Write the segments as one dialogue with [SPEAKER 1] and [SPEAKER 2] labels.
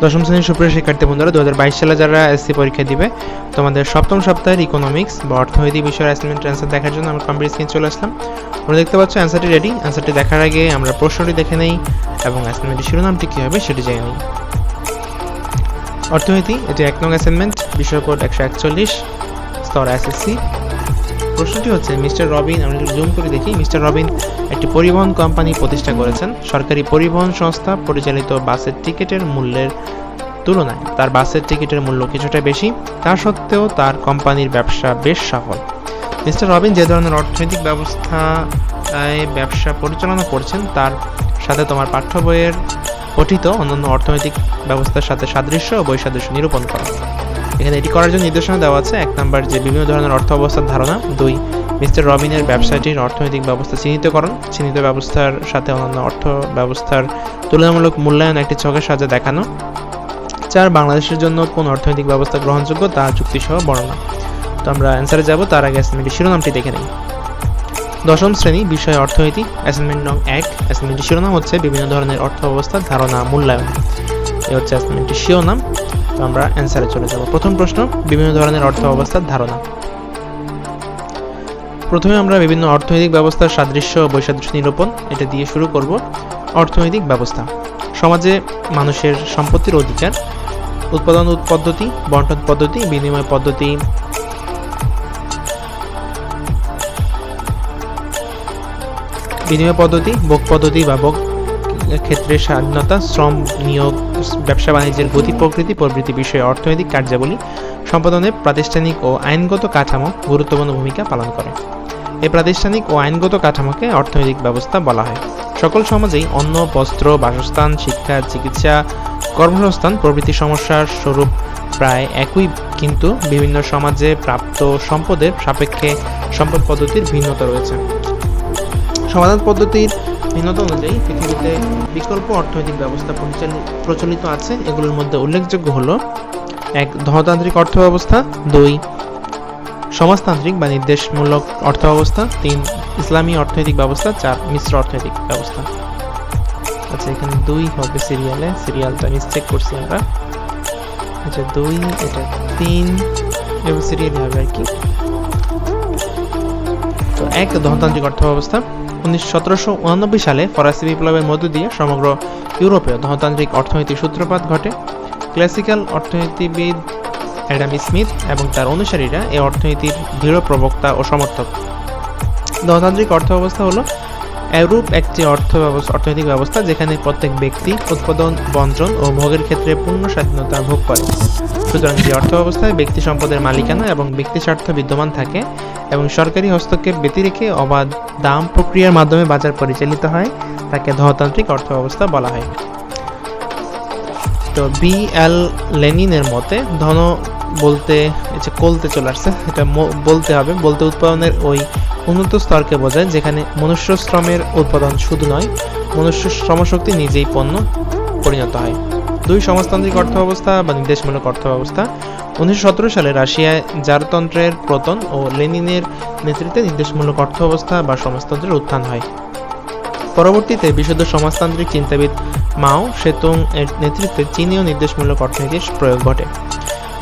[SPEAKER 1] দশম শ্রেণীর সুপ্রিয় শিক্ষার্থী বন্ধুরা, 2022 সালে যারা এসএসসি পরীক্ষা দিবে, তোমাদের সপ্তম সপ্তাহের ইকোনমিক্স বা অর্থনীতি বিষয়ের অ্যাসাইনমেন্ট অ্যান্সার দেখার জন্য আমরা কম্পিউটার স্ক্রিনে চলে আসলাম। তোমরা দেখতে পাচ্ছ অ্যান্সারটি রেডি। অ্যান্সারটি দেখার আগে আমরা প্রশ্নটি দেখে নেই এবং অ্যাসাইনমেন্টের শিরোনামটি কী হবে সেটি জেনে নিই। অর্থনীতি, এটি 1 নং অ্যাসাইনমেন্ট, বিষয় কোড 141, স্তর এসএসসি। প্রশ্নটি হচ্ছে, মিস্টার রবিন, আমরা একটু জুম করে দেখি, মিস্টার রবিন একটি পরিবহন কোম্পানি প্রতিষ্ঠা করেছেন। সরকারি পরিবহন সংস্থা পরিচালিত বাসের টিকিটের মূল্যের তুলনায় তার বাসের টিকিটের মূল্য কিছুটা বেশি, তা সত্ত্বেও তার কোম্পানির ব্যবসা বেশ সফল। মিস্টার রবিন যে ধরনের অর্থনৈতিক ব্যবসা পরিচালনা করছেন তার সাথে তোমার পাঠ্য বইয়ের পঠিত অন্যান্য অর্থনৈতিক ব্যবস্থার সাথে সাদৃশ্য ও বৈসাদৃশ্য নিরূপণ করা। এখানে এটি করার জন্য নির্দেশনা দেওয়া আছে। 1 নম্বর, যে বিভিন্ন ধরনের অর্থ অবস্থার ধারণা। 2, মিস্টার রবিনের ব্যবসাটির অর্থনৈতিক ব্যবস্থা চিহ্নিতকরণ, চিহ্নিত ব্যবস্থার সাথে অন্যান্য অর্থ ব্যবস্থার তুলনামূলক মূল্যায়ন একটি ছকের সাহায্যে দেখানো। 4, বাংলাদেশের জন্য কোন অর্থনৈতিক ব্যবস্থা গ্রহণযোগ্য তা যুক্তিসহ বর্ণনা। তো আমরা অ্যান্সারে যাব, তার আগে অ্যাসাইনমেন্টের শিরোনামটি দেখে নিই। দশম শ্রেণী, বিষয় অর্থনীতি, অ্যাসাইনমেন্ট নং 1। অ্যাসাইনমেন্টের শিরোনাম হচ্ছে বিভিন্ন ধরনের অর্থ ব্যবস্থার ধারণা মূল্যায়ন। এই হচ্ছে অ্যাসাইনমেন্টের শিরোনাম। তো আমরা অ্যান্সারে চলে যাব। প্রথম প্রশ্ন, বিভিন্ন ধরনের অর্থ ব্যবস্থার ধারণা। প্রথমে আমরা বিভিন্ন অর্থনৈতিক ব্যবস্থার সাদৃশ্য ও বৈসাদৃশ্য নিরূপণ এটা দিয়ে শুরু করব। অর্থনৈতিক ব্যবস্থা, সমাজে মানুষের সম্পত্তির অধিকার, উৎপাদন পদ্ধতি, বন্টন পদ্ধতি, বিনিময় পদ্ধতি, ভোগ পদ্ধতি বা ভোগ ক্ষেত্রে স্বাধীনতা, শ্রম নিয়োগ, ব্যবসা বাণিজ্যের গতি প্রকৃতি প্রভৃতি বিষয়ে অর্থনৈতিক কার্যাবলী সম্পাদনে প্রাতিষ্ঠানিক ও আইনগত কাঠামো গুরুত্বপূর্ণ ভূমিকা পালন করে। এই প্রাতিষ্ঠানিক ও আইনগত কাঠামোকে অর্থনৈতিক ব্যবস্থা বলা হয়। সকল সমাজেই অন্ন, বস্ত্র, বাসস্থান, শিক্ষা, চিকিৎসা, কর্মসংস্থান প্রভৃতি সমস্যার স্বরূপ প্রায় একই, কিন্তু বিভিন্ন সমাজে প্রাপ্ত সম্পদের সাপেক্ষে সম্পদ পদ্ধতির ভিন্নতা রয়েছে। সমাধান পদ্ধতির ভিন্নতা অনুযায়ী পৃথিবীতে বিকল্প অর্থনৈতিক ব্যবস্থা প্রচলিত আছে। এগুলোর মধ্যে উল্লেখযোগ্য হলো: 1, ধনতান্ত্রিক অর্থ ব্যবস্থা, 2, সমাজতান্ত্রিক বা নির্দেশমূলক অর্থ ব্যবস্থা, 3, ইসলামী অর্থনৈতিক ব্যবস্থা, 4, মিশ্র অর্থনৈতিক ব্যবস্থা। আচ্ছা, এখানে 2 হবে সিরিয়ালটা মিসটেক করছি আমরা। আচ্ছা, 2, এটা 3, এবং সিরিয়াল হবে আর কি। তো 1, ধনতান্ত্রিক অর্থ ব্যবস্থা। 1789 সালে ফরাসি বিপ্লবের মধ্য দিয়ে সমগ্র ইউরোপে ধনতান্ত্রিক অর্থনীতির সূত্রপাত ঘটে। ক্লাসিক্যাল অর্থনীতিবিদ অ্যাডাম স্মিথ এবং তার অনুসারীরা এই অর্থনীতির দৃঢ় প্রবক্তা ও সমর্থক। ধনতান্ত্রিক অর্থ ব্যবস্থা হলো এরূপ একটি অর্থনৈতিক ব্যবস্থা যেখানে প্রত্যেক ব্যক্তি উৎপাদন, বন্টন ও ভোগের ক্ষেত্রে পূর্ণ স্বাধীনতা ভোগ করে। সুতরাং যে অর্থ ব্যবস্থায় ব্যক্তি সম্পদের মালিকানা এবং ব্যক্তি স্বার্থ বিদ্যমান থাকে এবং সরকারি হস্তক্ষেপ ব্যতিরেকে অবাধ দাম প্রক্রিয়ার মাধ্যমে বাজার পরিচালিত হয়, তাকে ধনতান্ত্রিক অর্থ ব্যবস্থা বলা হয়। তো BL লেনিনের মতে ধন বলতে কলতে চলে আসছে, এটা বলতে হবে, বলতে উৎপাদনের ওই উন্নত স্তরকে বোঝায় যেখানে মনুষ্য শ্রমের উৎপাদন শুধু নয়, মনুষ্য শ্রমশক্তি নিজেই পণ্য পরিণত হয়। 2, সমাজতান্ত্রিক অর্থ ব্যবস্থা বা নির্দেশমূলক অর্থ ব্যবস্থা। 1917 সালে রাশিয়ায় জারতন্ত্রের পতন ও লেনিনের নেতৃত্বে নির্দেশমূলক অর্থ ব্যবস্থা বা সমাজতন্ত্রের উত্থান হয়। পরবর্তীতে বিশুদ্ধ সমাজতান্ত্রিক চিন্তাবিদ মাও সেতুং এর নেতৃত্বে চীনেও নির্দেশমূলক অর্থনীতির প্রয়োগ ঘটে।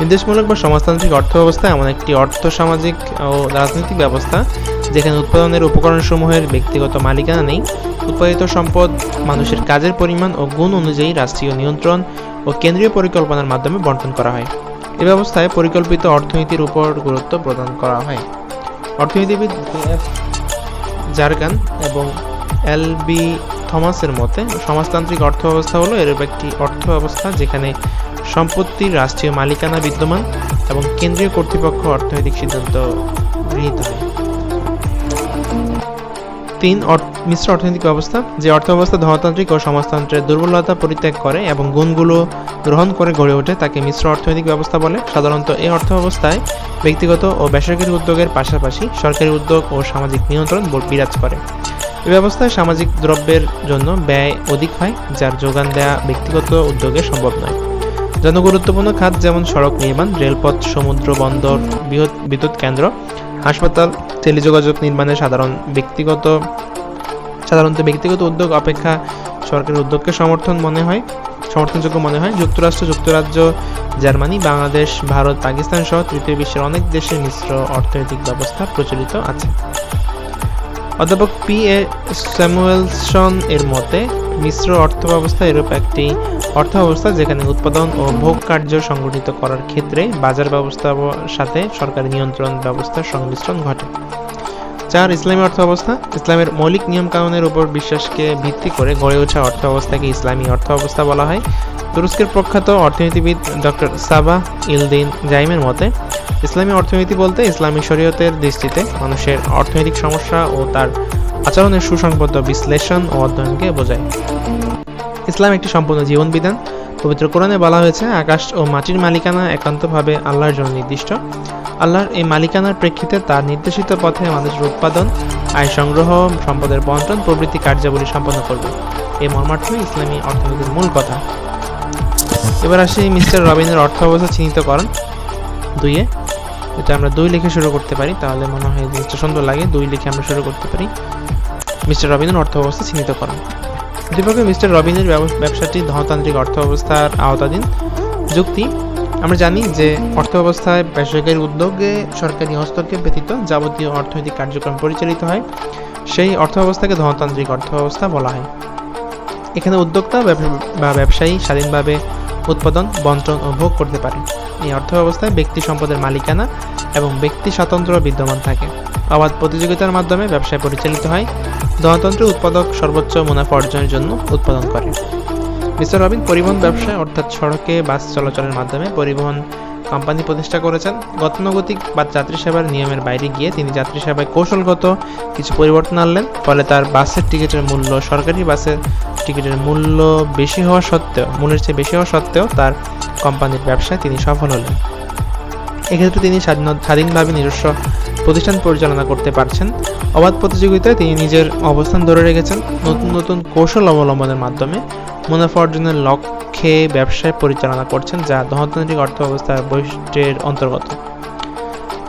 [SPEAKER 1] নির্দেশমূলক বা সমাজতান্ত্রিক অর্থ ব্যবস্থা এমন একটি সামাজিক ও রাজনৈতিক ব্যবস্থা যেখানে উৎপাদনের উপকরণসমূহের ব্যক্তিগত মালিকানা নেই। উৎপাদিত সম্পদ মানুষের কাজের পরিমাণ ও গুণ অনুযায়ী রাষ্ট্রীয় নিয়ন্ত্রণ ও কেন্দ্রীয় পরিকল্পনার মাধ্যমে বণ্টন করা হয়। এই ব্যবস্থায় পরিকল্পিত অর্থনীতির উপর গুরুত্ব প্রদান করা হয়। অর্থনীতিবিদ JF জার্গান এবং LB থমাসের মতে সমাজতান্ত্রিক অর্থ ব্যবস্থা হলো এরূপ একটি অর্থ ব্যবস্থা যেখানে সম্পত্তির রাষ্ট্রীয় মালিকানা বিদ্যমান এবং কেন্দ্রীয় কর্তৃপক্ষ অর্থনৈতিক সিদ্ধান্ত গৃহীত হয়। 3, মিশ্র অর্থনৈতিক ব্যবস্থা, যে অর্থ ব্যবস্থা ধনতান্ত্রিক ও সমাজতন্ত্রের দুর্বলতা পরিত্যাগ করে এবং গুণগুলো গ্রহণ করে গড়ে ওঠে তাকে মিশ্র অর্থনৈতিক ব্যবস্থা বলে। সাধারণত এই অর্থ ব্যবস্থায় ব্যক্তিগত ও বেসরকারি উদ্যোগের পাশাপাশি সরকারি উদ্যোগ ও সামাজিক নিয়ন্ত্রণ বিরাজ করে। এই ব্যবস্থায় সামাজিক দ্রব্যের জন্য ব্যয় অধিক হয়, যার যোগান দেওয়া ব্যক্তিগত উদ্যোগে সম্ভব নয়। জনগুরুত্বপূর্ণ খাত যেমন সড়ক নির্মাণ, রেলপথ, সমুদ্র বন্দর, বিদ্যুৎ কেন্দ্র, হাসপাতাল, টেলিযোগাযোগ নির্মাণে সাধারণত ব্যক্তিগত উদ্যোগ অপেক্ষা সরকারি উদ্যোগকে সমর্থন মনে হয়। সমর্থনযোগ্য মনে হয়। যুক্তরাষ্ট্র, যুক্তরাজ্য, জার্মানি, বাংলাদেশ, ভারত, পাকিস্তান সহ তৃতীয় বিশ্বের অনেক দেশে মিশ্র অর্থনৈতিক ব্যবস্থা প্রচলিত আছে। অধ্যাপক পি এ স্যামুয়েলসন এর মতে মিশ্র অর্থব্যবস্থা এরূপ একটি অর্থব্যবস্থা যেখানে উৎপাদন ও ভোগ কার্য সংগঠিত করার ক্ষেত্রে বাজার ব্যবস্থার সাথে সরকারি নিয়ন্ত্রণ ব্যবস্থার সংমিশ্রণ ঘটে। 4. ইসলামী অর্থব্যবস্থা। ইসলামের মৌলিক নিয়মকানুনের উপর বিশ্বাসকে ভিত্তি করে গড়ে ওঠা অর্থব্যবস্থাকে ইসলামী অর্থব্যবস্থা বলা হয়। তুরস্কের প্রখ্যাত অর্থনীতিবিদ ডক্টর সাবাহ ইলদিন জাইমের মতে ইসলামী অর্থনীতি বলতে ইসলামী শরীয়তের দৃষ্টিতে মানুষের অর্থনৈতিক সমস্যা ও তার আচরণের সুসংবদ্ধ বিশ্লেষণ ও অধ্যয়নকে বোঝায়। ইসলাম একটি সম্পূর্ণ জীবন বিধান। পবিত্র কোরআনে বলা হয়েছে আকাশ ও মাটির মালিকানা একান্তভাবে আল্লাহর জন্য নির্দিষ্ট। আল্লাহর এই মালিকানার প্রেক্ষিতে তার নির্দেশিত পথে মানুষের উৎপাদন, আয় সংগ্রহ, সম্পদের বণ্টন প্রভৃতি কার্যাবলী সম্পন্ন করবে। এই মর্মার্থই ইসলামী অর্থনীতির মূল কথা। এবার আসি মিস্টার রবিনের অর্থব্যবস্থা চিহ্নিতকরণ 2-এ। এটা আমরা 2 লিখে শুরু করতে পারি, তাহলে মনে হয় জিনিসটা সুন্দর লাগে। 2 লিখে আমরা শুরু করতে পারি। মিস্টার রবিনের অর্থব্যবস্থা চিহ্নিতকরণ। উদ্দীপকে মিস্টার রবিনের ব্যবসাটি ধনতান্ত্রিক অর্থব্যবস্থার আওতাধীন। যুক্তি: আমরা জানি যে অর্থব্যবস্থায় বেসরকারি উদ্যোগে সরকারি হস্তক্ষেপ ব্যতীত যাবতীয় অর্থনৈতিক কার্যক্রম পরিচালিত হয়। সেই অর্থব্যবস্থাকে ধনতান্ত্রিক অর্থব্যবস্থা বলা হয়। এখানে উদ্যোক্তা বা ব্যবসায়ী স্বাধীনভাবে উৎপাদন, বণ্টন ও ভোগ করতে পারে। এই অর্থব্যবস্থায় ব্যক্তি সম্পদের মালিকানা এবং ব্যক্তি স্বাতন্ত্র্য বিদ্যমান থাকে। অবাধ প্রতিযোগিতার মাধ্যমে ব্যবসায় পরিচালিত হয়। ধনতন্ত্রে উৎপাদক সর্বোচ্চ মুনাফা অর্জনের জন্য উৎপাদন করে। মিস্টার রবিন পরিবহন ব্যবসায় অর্থাৎ সড়কে বাস চলাচলের মাধ্যমে পরিবহন কোম্পানি প্রতিষ্ঠা করেছেন। গতানুগতিক বা যাত্রী সেবার নিয়মের বাইরে গিয়ে তিনি যাত্রী সেবায় কৌশলগত কিছু পরিবর্তন আনলেন। ফলে তার বাসের টিকিটের মূল্য সরকারি বাসের টিকিটের মূল্যের চেয়ে বেশি হওয়া সত্ত্বেও তার কোম্পানির ব্যবসায় তিনি সফল হলেন। এক্ষেত্রে তিনি স্বাধীনভাবে নিজস্ব প্রতিষ্ঠান পরিচালনা করতে পারছেন। অবাধ প্রতিযোগিতায় তিনি নিজের অবস্থান ধরে রেখেছেন। নতুন নতুন কৌশল অবলম্বনের মাধ্যমে মুনাফা অর্জনের লক্ষ্যে ব্যবসায় পরিচালনা করছেন, যা ধনতান্ত্রিক অর্থব্যবস্থার বৈশিষ্ট্যের অন্তর্গত।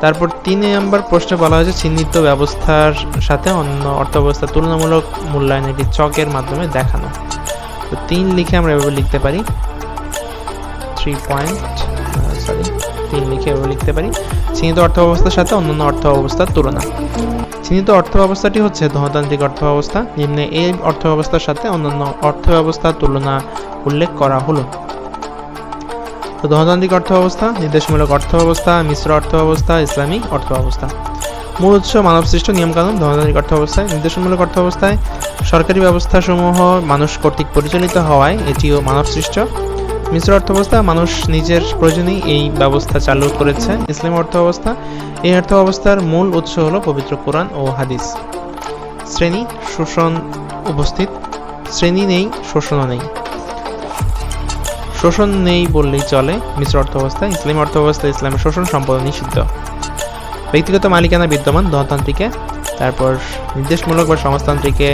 [SPEAKER 1] তারপর 3 নম্বর প্রশ্নে বলা হয়েছে চিহ্নিত ব্যবস্থার সাথে অন্য অর্থব্যবস্থার তুলনামূলক মূল্যায়ন একটি চকের মাধ্যমে দেখানো। তো 3 লিখে আমরা এভাবে লিখতে পারি। 3 লিখে এভাবে লিখতে পারি। চিহ্নিত অর্থব্যবস্থার সাথে অন্যান্য অর্থব্যবস্থার তুলনা। চিহ্নিত অর্থব্যবস্থাটি হচ্ছে ধনতান্ত্রিক অর্থব্যবস্থা। নিম্নে এই অর্থব্যবস্থার সাথে অন্যান্য অর্থব্যবস্থার তুলনা উল্লেখ করা হলো। তো ধনতান্ত্রিক অর্থব্যবস্থা, নির্দেশমূলক অর্থব্যবস্থা, মিশ্র অর্থব্যবস্থা, ইসলামী অর্থব্যবস্থা। মূল উৎস মানবসৃষ্ট নিয়মকানুন। ধনতান্ত্রিক অর্থব্যবস্থায় নির্দেশমূলক অর্থব্যবস্থায় সরকারি ব্যবস্থাসমূহ মানুষ কর্তৃক পরিচালিত হওয়ায় এটিও মানবসৃষ্ট। মিশ্র অর্থব্যবস্থা মানুষ নিজের প্রয়োজনেই এই ব্যবস্থা চালু করেছে। ইসলামী অর্থব্যবস্থা, এই অর্থব্যবস্থার মূল উৎস হলো পবিত্র কোরআন ও হাদিস। শ্রেণী, শোষণ উপস্থিত। শ্রেণী নেই, শোষণও নেই। শোষণ নেই বললেই চলে মিশ্র অর্থব্যবস্থায়। ইসলামী অর্থব্যবস্থায় ইসলামের শোষণ সম্পূর্ণ নিষিদ্ধ। ব্যক্তিগত মালিকানা বিদ্যমান ধনতান্ত্রিকে। তারপর নির্দেশমূলক বা সমাজতান্ত্রিকে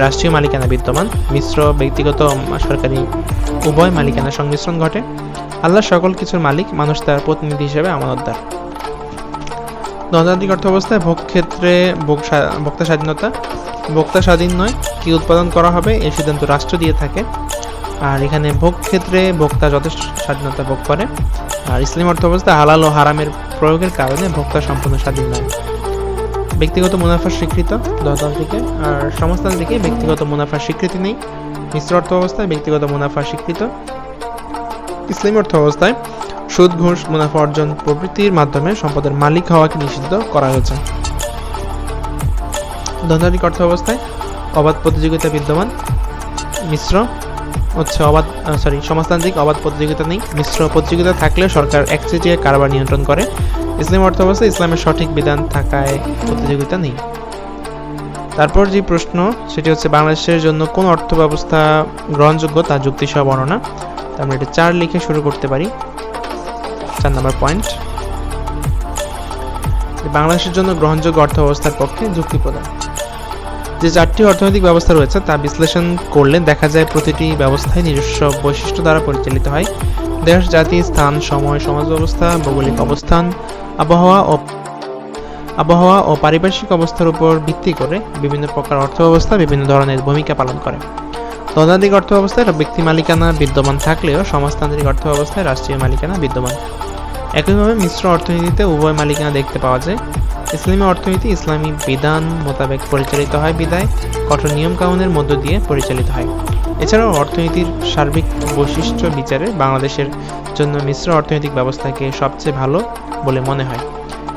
[SPEAKER 1] রাষ্ট্রীয় মালিকানা বিদ্যমান। মিশ্র ব্যক্তিগত সরকারি উভয় মালিকানার সংমিশ্রণ ঘটে। আল্লাহ সকল কিছুর মালিক, মানুষ তার প্রতিনিধি হিসেবে আমানতদার। ধনতান্ত্রিক অর্থব্যবস্থায় ভোগ ক্ষেত্রে ভোক্তা স্বাধীনতা। ভোক্তা স্বাধীন নয়, কি উৎপাদন করা হবে এই সিদ্ধান্ত রাষ্ট্র দিয়ে থাকে। আর এখানে ভোগ ক্ষেত্রে ভোক্তা যথেষ্ট স্বাধীনতা ভোগ করে। আর ইসলামী অর্থব্যবস্থা হালাল ও হারামের প্রয়োগের কারণে ভোক্তা সম্পূর্ণ স্বাধীন নয়। ব্যক্তিগত মুনাফার স্বীকৃত ধনতান্ত্রিকে, আর সমাজতান্ত্রিকে ব্যক্তিগত মুনাফার স্বীকৃতি নেই। মিশ্র অর্থব্যবস্থায় ব্যক্তিগত মুনাফা স্বীকৃত। ইসলামী অর্থব্যবস্থায় সুদ, ঘুষ, মুনাফা অর্জন প্রভৃতির মাধ্যমে সম্পদের মালিক হওয়াকে নিষিদ্ধ করা হয়েছে। ধনতান্ত্রিক অর্থব্যবস্থায় অবাধ প্রতিযোগিতা বিদ্যমান। সমাজতান্ত্রিক অবাধ প্রতিযোগিতা নেই। মিশ্র প্রতিযোগিতা থাকলেও সরকার একচেটিয়া কারবার নিয়ন্ত্রণ করে। ইসলামী অর্থব্যবস্থায় ইসলামের সঠিক বিধান থাকায় প্রতিযোগিতা নেই। তারপর যে প্রশ্ন সেটি হচ্ছে বাংলাদেশের জন্য কোন অর্থব্যবস্থা গ্রহণযোগ্য তা যুক্তিসহ বর্ণনা। আমরা এটা 4 লিখে শুরু করতে পারি। 4 নম্বর পয়েন্ট, বাংলাদেশের জন্য গ্রহণযোগ্য অর্থব্যবস্থার পক্ষে যুক্তি প্রদান। যে 4টি অর্থনৈতিক ব্যবস্থা রয়েছে তা বিশ্লেষণ করলে দেখা যায় প্রতিটি ব্যবস্থায় নিজস্ব বৈশিষ্ট্য দ্বারা পরিচালিত হয়। দেশ, জাতি, স্থান, সময়, সমাজ ব্যবস্থা, ভৌগোলিক অবস্থান, আবহাওয়া ও পারিপার্শ্বিক অবস্থার উপর ভিত্তি করে বিভিন্ন প্রকার অর্থব্যবস্থা বিভিন্ন ধরনের ভূমিকা পালন করে। ধনাত্মিক অর্থ ব্যবস্থায় ব্যক্তি মালিকানা বিদ্যমান থাকলেও সমাজতান্ত্রিক অর্থ ব্যবস্থায় রাষ্ট্রীয় মালিকানা বিদ্যমান। একইভাবে মিশ্র অর্থনীতিতে উভয় মালিকানা দেখতে পাওয়া যায়। ইসলামী অর্থনীতি ইসলামী বিধান মোতাবেক পরিচালিত হয় বিধায় কঠোর নিয়মকানুনের মধ্য দিয়ে পরিচালিত হয়। এছাড়াও অর্থনীতির সার্বিক বৈশিষ্ট্য বিচারে বাংলাদেশের জন্য মিশ্র অর্থনৈতিক ব্যবস্থাকে সবচেয়ে ভালো বলে মনে হয়।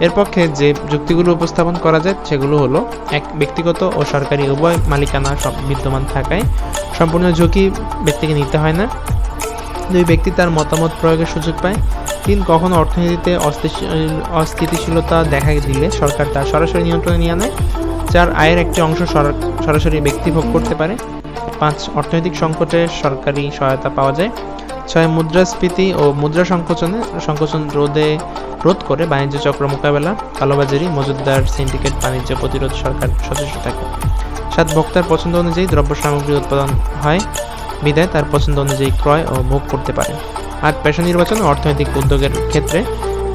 [SPEAKER 1] এর পক্ষে যে যুক্তিগুলো উপস্থাপন করা যায় সেগুলো হলো: 1. ব্যক্তিগত ও সরকারি উভয় মালিকানা বিদ্যমান থাকায় সম্পূর্ণ ঝুঁকি ব্যক্তিকে নিতে হয় না। 2. ব্যক্তি তার মতামত প্রয়োগের সুযোগ পায়। 3. কখনো অর্থনীতিতে অস্থিতিশীলতা দেখা দিলে সরকার তার সরাসরি নিয়ন্ত্রণে নিয়ে আনে। 4. আয়ের একটি অংশ সরাসরি ব্যক্তি ভোগ করতে পারে। 5. অর্থনৈতিক সংকটে সরকারি সহায়তা পাওয়া যায়। 6. মুদ্রাস্ফীতি ও মুদ্রা সংকোচন রোধ করে বাণিজ্য চক্র মোকাবেলা, কালোবাজারি, মজুতদার, সিন্ডিকেট বাণিজ্য প্রতিরোধ সরকার সচেষ্ট থাকে। 7. ভোক্তার পছন্দ অনুযায়ী দ্রব্য সামগ্রী উৎপাদন হয় বিধায় তার পছন্দ অনুযায়ী ক্রয় ও ভোগ করতে পারে। 8. পেশা নির্বাচন ও অর্থনৈতিক উদ্যোগের ক্ষেত্রে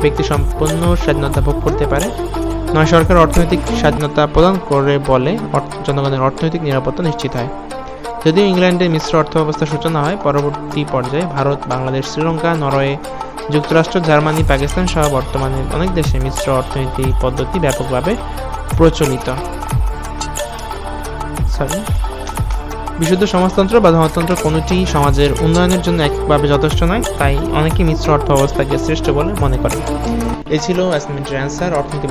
[SPEAKER 1] ব্যক্তি সম্পূর্ণ স্বাধীনতা ভোগ করতে পারে। 9. সরকার অর্থনৈতিক স্বাধীনতা প্রদান করে বলে জনগণের অর্থনৈতিক নিরাপত্তা নিশ্চিত হয়। যদিও ইংল্যান্ডে মিশ্র অর্থব্যবস্থার সূচনা হয়, পরবর্তী পর্যায়ে ভারত, বাংলাদেশ, শ্রীলঙ্কা, নরওয়ে, যুক্তরাষ্ট্র, জার্মানি, পাকিস্তান সহ বর্তমানে অনেক দেশে মিশ্র অর্থনীতি পদ্ধতি ব্যাপকভাবে প্রচলিত। বিশুদ্ধ সমাজতন্ত্র বা ধনতন্ত্র কোনোটি সমাজের উন্নয়নের জন্য একভাবে যথেষ্ট নয়, তাই অনেকে মিশ্র অর্থ ব্যবস্থাকে শ্রেষ্ঠ বলে মনে করে। এই ছিল অ্যাসাইনমেন্টের অ্যান্সার অর্থনীতি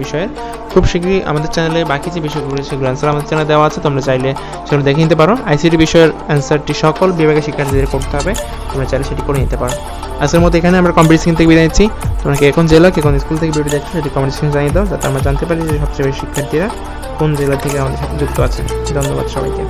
[SPEAKER 1] বিষয়ের। খুব শীঘ্রই আমাদের চ্যানেলে বাকি যে বিষয়গুলো সেগুলো অ্যান্সার আমাদের চ্যানেলে দেওয়া আছে, তোমরা চাইলে সেগুলো দেখে নিতে পারো। আইসিটি বিষয়ের অ্যান্সারটি সকল বিভাগের শিক্ষার্থীদের করতে হবে, তোমরা চাইলে সেটি করে নিতে পারো। আজকের মতো এখানে আমরা কমেন্ট সেকশন থেকে বিদায় নিচ্ছি। তোমরা এখন জেলা কোন স্কুল থেকে ভিডিও দেখছো সেটি কমেন্ট সেকশনে জানিয়ে দাও, যাতে আমরা জানতে পারি যে সবচেয়ে বেশি শিক্ষার্থীরা কোন জেলা থেকে আমাদের সাথে যুক্ত আছে। ধন্যবাদ সবাইকে।